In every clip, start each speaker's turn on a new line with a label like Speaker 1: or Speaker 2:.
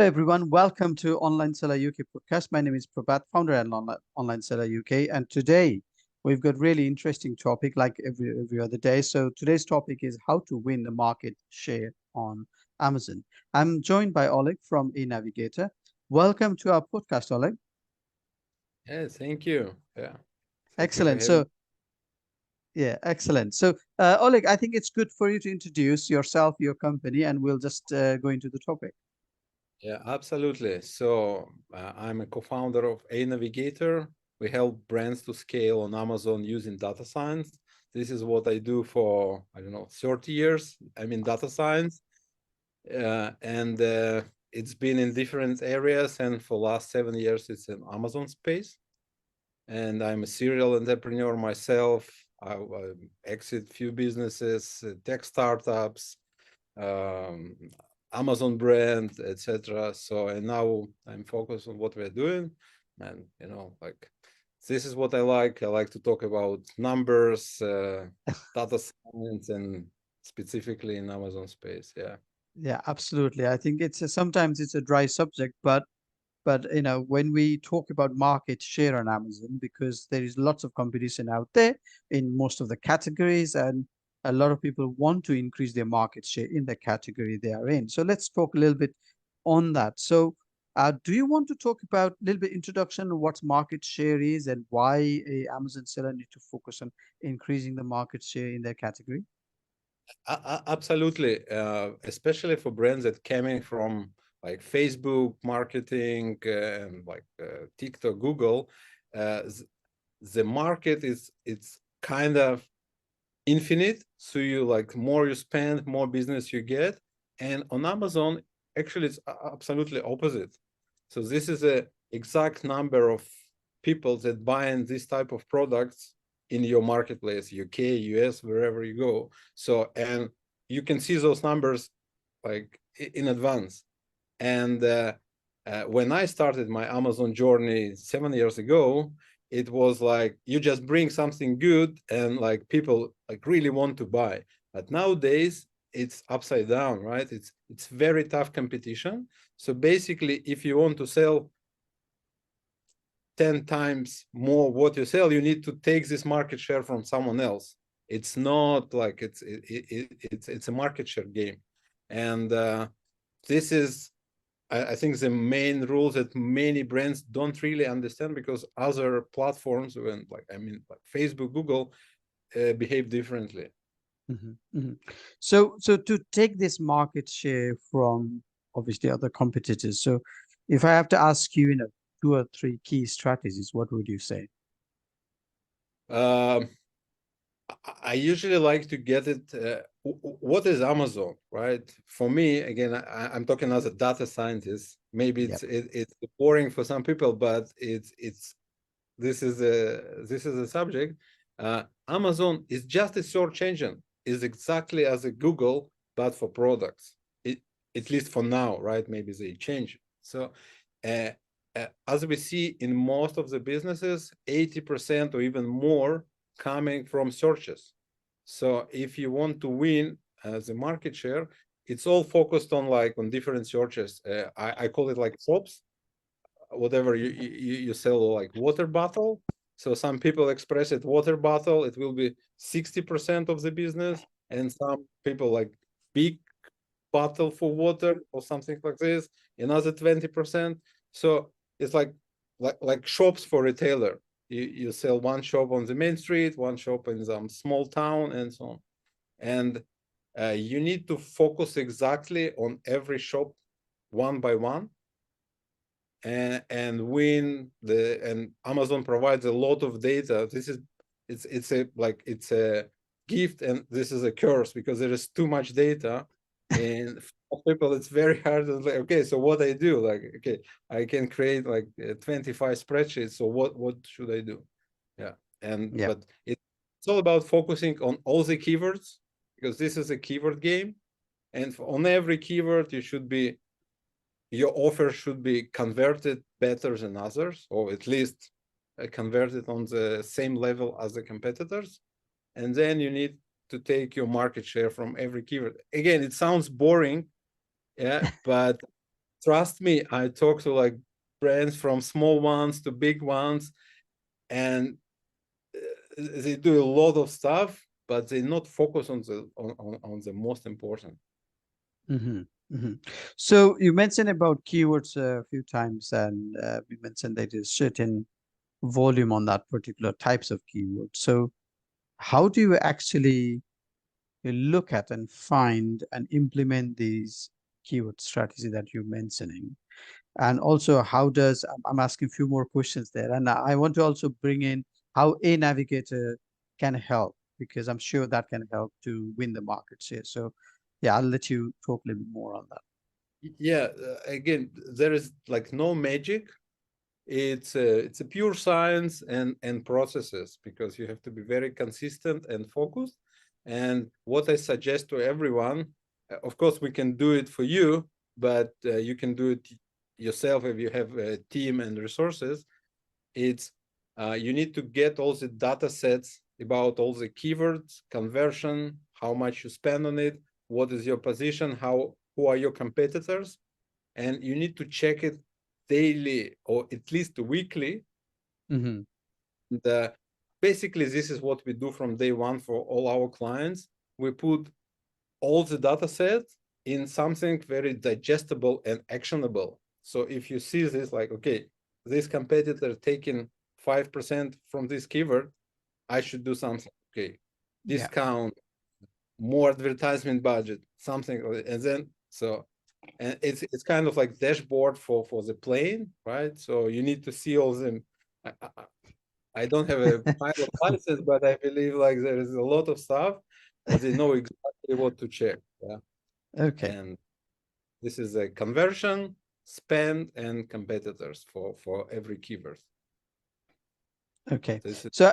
Speaker 1: Hello, everyone. Welcome to Online Seller UK podcast. My name is Prabhat, founder and Online Seller UK. And today we've got really interesting topic like every other day. So today's topic is how to win the market share on Amazon. I'm joined by Oleg from aNavigator. Welcome to our podcast, Oleg.
Speaker 2: Yeah, thank you. Yeah, thank you for
Speaker 1: Excellent.
Speaker 2: having.
Speaker 1: So yeah, excellent. So Oleg, I think it's good for you to introduce yourself, your company, and we'll just go into the topic.
Speaker 2: Yeah, absolutely. So I'm a co-founder of aNavigator. We help brands to scale on Amazon using data science. This is what I do for, I don't know, 30 years. I'm in data science, and it's been in different areas. And for last 7 years, it's in Amazon space. And I'm a serial entrepreneur myself. I exit few businesses, tech startups, um, Amazon brand, etc. So and now I'm focused on what we're doing, and like this is what I like. I like to talk about numbers, data science, and specifically in Amazon space. Yeah.
Speaker 1: Yeah, absolutely. I think sometimes it's a dry subject, but when we talk about market share on Amazon, because there is lots of competition out there in most of the categories, and a lot of people want to increase their market share in the category they are in. So let's talk a little bit on that. So do you want to talk about a little bit introduction of what market share is and why a Amazon seller need to focus on increasing the market share in their category?
Speaker 2: Absolutely, especially for brands that coming from like Facebook marketing and like TikTok, Google. Uh, th- the market is it's kind of infinite. So you like more you spend, more business you get. And on Amazon, actually, it's absolutely opposite. So this is a exact number of people that buying this type of products in your marketplace, UK, US, wherever you go. So and you can see those numbers like in advance. And when I started my Amazon journey 7 years ago, it was like you just bring something good and like people like really want to buy. But nowadays it's upside down, right? It's very tough competition. So basically, if you want to sell 10 times more what you sell, you need to take this market share from someone else. It's not like it's a market share game. And this is I think the main rule that many brands don't really understand, because other platforms, when like I mean like Facebook, Google, behave differently.
Speaker 1: Mhm, mhm. So to take this market share from obviously other competitors, so if I have to ask you, two or three key strategies, what would you say?
Speaker 2: Um, I usually like to get it. What is Amazon, right? For me, again, I'm talking as a data scientist. Maybe
Speaker 1: Yep.
Speaker 2: it's boring for some people, but it's this is a subject. Amazon is just a search engine. Is exactly as a Google, but for products. It, at least for now, right? Maybe they change. So, uh, as we see in most of the businesses, 80% or even more coming from searches. So if you want to win as a market share, it's all focused on like on different searches. I call it like shops. Whatever you sell, like water bottle. So some people express it water bottle, it will be 60% of the business, and some people like big bottle for water or something like this, another 20%. So it's like shops for retailer. You sell one shop on the main street, one shop in some small town, and so on. And you need to focus exactly on every shop one by one, and win the and Amazon provides a lot of data. This is it's a like it's a gift, and this is a curse, because there is too much data, and for people it's very hard to like, okay, so what I do, like, okay, I can create like 25 spreadsheets, so what should I do? Yeah. And
Speaker 1: Yep.
Speaker 2: but it's all about focusing on all the keywords, because this is a keyword game, and on every keyword you should be your offer should be converted better than others, or at least converted on the same level as the competitors. And then you need to take your market share from every keyword. Again, it sounds boring, yeah, but trust me, I talk to like brands from small ones to big ones, and they do a lot of stuff, but they not focus on the most important.
Speaker 1: Hmm. Hmm. So you mentioned about keywords a few times, and we mentioned that there's certain volume on that particular types of keywords. So how do you actually look at and find and implement these keyword strategy that you're mentioning? And also, how does I'm asking a few more questions there, and I want to also bring in how aNavigator can help, because I'm sure that can help to win the market share. So, yeah, I'll let you talk a little bit more on that.
Speaker 2: Yeah, again, there is like no magic. It's a pure science and processes, because you have to be very consistent and focused. And what I suggest to everyone, of course, we can do it for you, but you can do it yourself if you have a team and resources. It's you need to get all the data sets about all the keywords, conversion, how much you spend on it, what is your position, who are your competitors, and you need to check it daily or at least weekly.
Speaker 1: Hmm.
Speaker 2: And, basically, this is what we do from day one for all our clients. We put all the data sets in something very digestible and actionable. So if you see this, like, okay, this competitor taking 5% from this keyword, I should do something. Okay,
Speaker 1: Yeah.
Speaker 2: discount, more advertisement budget, something, and then so, and it's kind of like dashboard for the plane, right? So you need to see all them. I don't have a pilot license, but I believe like there is a lot of stuff, and they know exactly what to check. Yeah,
Speaker 1: Okay.
Speaker 2: and this is a conversion, spend, and competitors for every keyword.
Speaker 1: Okay.
Speaker 2: This is
Speaker 1: So,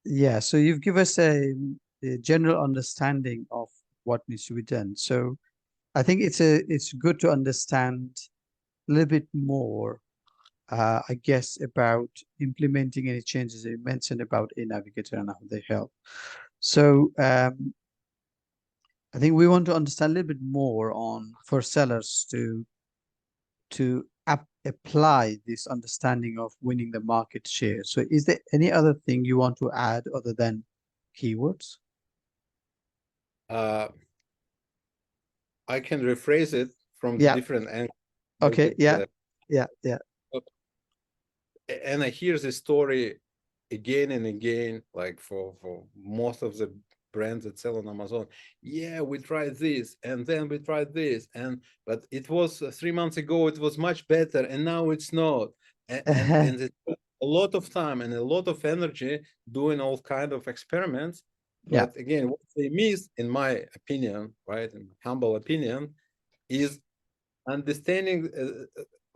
Speaker 1: yeah, so you've given us a general understanding of what needs to be done. So I think it's good to understand a little bit more, I guess, about implementing any changes that you mentioned about aNavigator and how they help. So I think we want to understand a little bit more on for sellers to apply this understanding of winning the market share. So is there any other thing you want to add other than keywords?
Speaker 2: uh, I can rephrase it from the
Speaker 1: Yeah.
Speaker 2: different angle, make
Speaker 1: Okay.
Speaker 2: it
Speaker 1: Yeah. Yeah. Yeah.
Speaker 2: and I hear the story again and again, like for most of the brands that sell on Amazon. Yeah, we tried this, and then we tried this, and but it was 3 months ago. It was much better, and now it's not. And it's a lot of time and a lot of energy doing all kind of experiments.
Speaker 1: Yeah.
Speaker 2: But again, what they miss, in my opinion, right, in my humble opinion, is understanding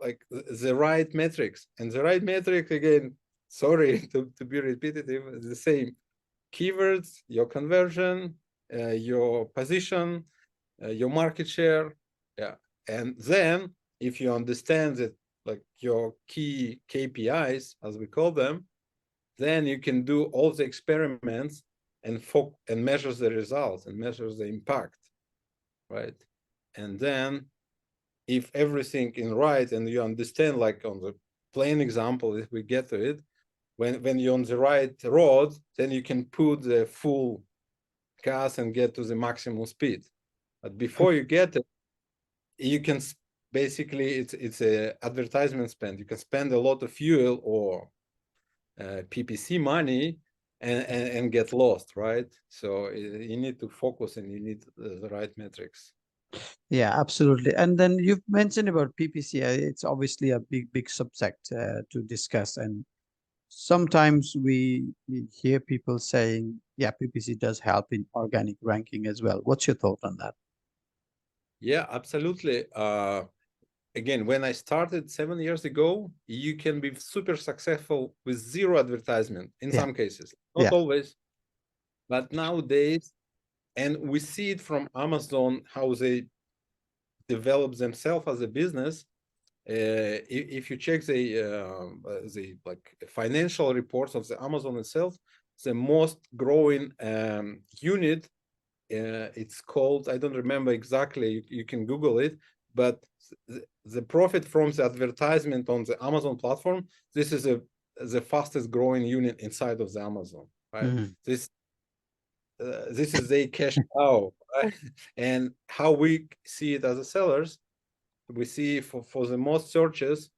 Speaker 2: like the right metrics. And the right metric, again, sorry to be repetitive, is the same: keywords, your conversion, your position, your market share. Yeah. And then if you understand that, like your key KPIs, as we call them, then you can do all the experiments and measure the results and measure the impact, right? And then if everything in right and you understand, like on the plain example, if we get to it, when you're on the right road, then you can put the full gas and get to the maximum speed. But before you get it, you can basically, it's a advertisement spend. You can spend a lot of fuel or PPC money and get lost, right? So you need to focus and you need the right metrics.
Speaker 1: Yeah, absolutely. And then you've mentioned about PPC. It's obviously a big subject to discuss. And sometimes we hear people saying, yeah, PPC does help in organic ranking as well. What's your thought on that?
Speaker 2: Yeah, absolutely. Again, when I started 7 years ago, you can be super successful with zero advertisement in
Speaker 1: Yeah,
Speaker 2: some cases, not
Speaker 1: yeah,
Speaker 2: always, but nowadays, and we see it from Amazon how they develop themselves as a business. If you check the like financial reports of the Amazon itself, the most growing unit, it's called, I don't remember exactly. You can Google it, but the profit from the advertisement on the Amazon platform, this is the fastest growing unit inside of the Amazon, right? This is a cash cow, right? And how we see it as a sellers, we see for the most searches,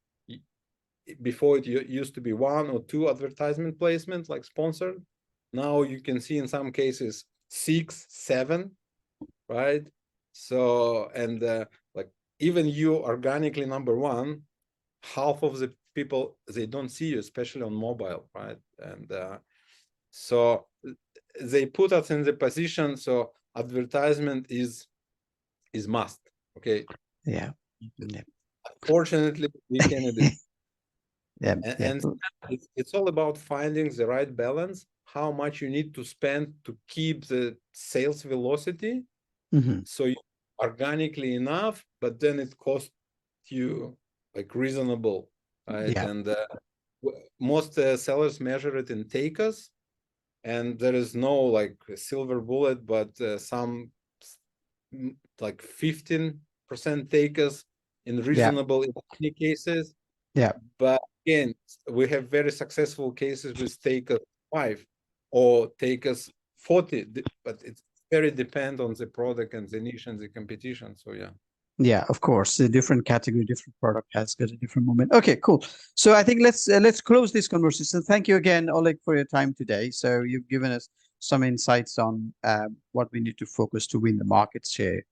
Speaker 2: before it used to be 1 or 2 advertisement placement like sponsored. Now you can see in some cases 6, 7, right? So, and like even you organically number 1, half of the people, they don't see you, especially on mobile, right? And so they put us in the position, so advertisement is must. Okay.
Speaker 1: Yeah. Yeah.
Speaker 2: Fortunately, we can edit.
Speaker 1: Yeah.
Speaker 2: And it's all about finding the right balance, how much you need to spend to keep the sales velocity, so you organically enough, but then it costs you like reasonable, right?
Speaker 1: Yeah.
Speaker 2: And most sellers measure it in takers, and there is no like silver bullet, but some like 15% takers in
Speaker 1: Yeah.
Speaker 2: reasonable in many cases.
Speaker 1: Yeah.
Speaker 2: But again, we have very successful cases with takers 5 or takers 40, but it's very depend on the product and the niche and the competition. So yeah.
Speaker 1: Yeah, of course, a different category, different product has got a different moment. Okay, cool. So I think let's close this conversation. Thank you again, Oleg, for your time today. So you've given us some insights on what we need to focus to win the market share.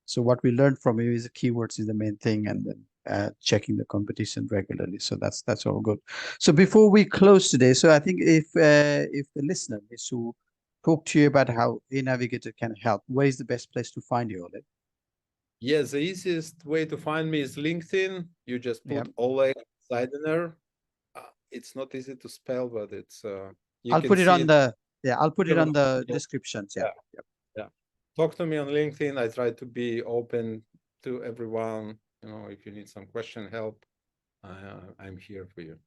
Speaker 1: So what we learned from you is the keywords is the main thing, and then checking the competition regularly. So that's all good. So before we close today, so I think if the listener is to talk to you about how aNavigator can help, where is the best place to find you, Oleg?
Speaker 2: Yeah, the easiest way to find me is LinkedIn. You just
Speaker 1: Yeah.
Speaker 2: put Oleg Zaidiner. It's not easy to spell, but it's you
Speaker 1: I'll
Speaker 2: can
Speaker 1: put it
Speaker 2: see
Speaker 1: on
Speaker 2: it.
Speaker 1: the I'll put it on the descriptions. Yeah.
Speaker 2: Yeah, yeah. Talk to me on LinkedIn. I try to be open to everyone. You know, if you need some question, help, I'm here for you.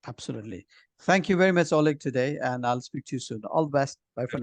Speaker 1: Absolutely. Thank you very much, Oleg, today, and I'll speak to you soon. All the best. Bye for now.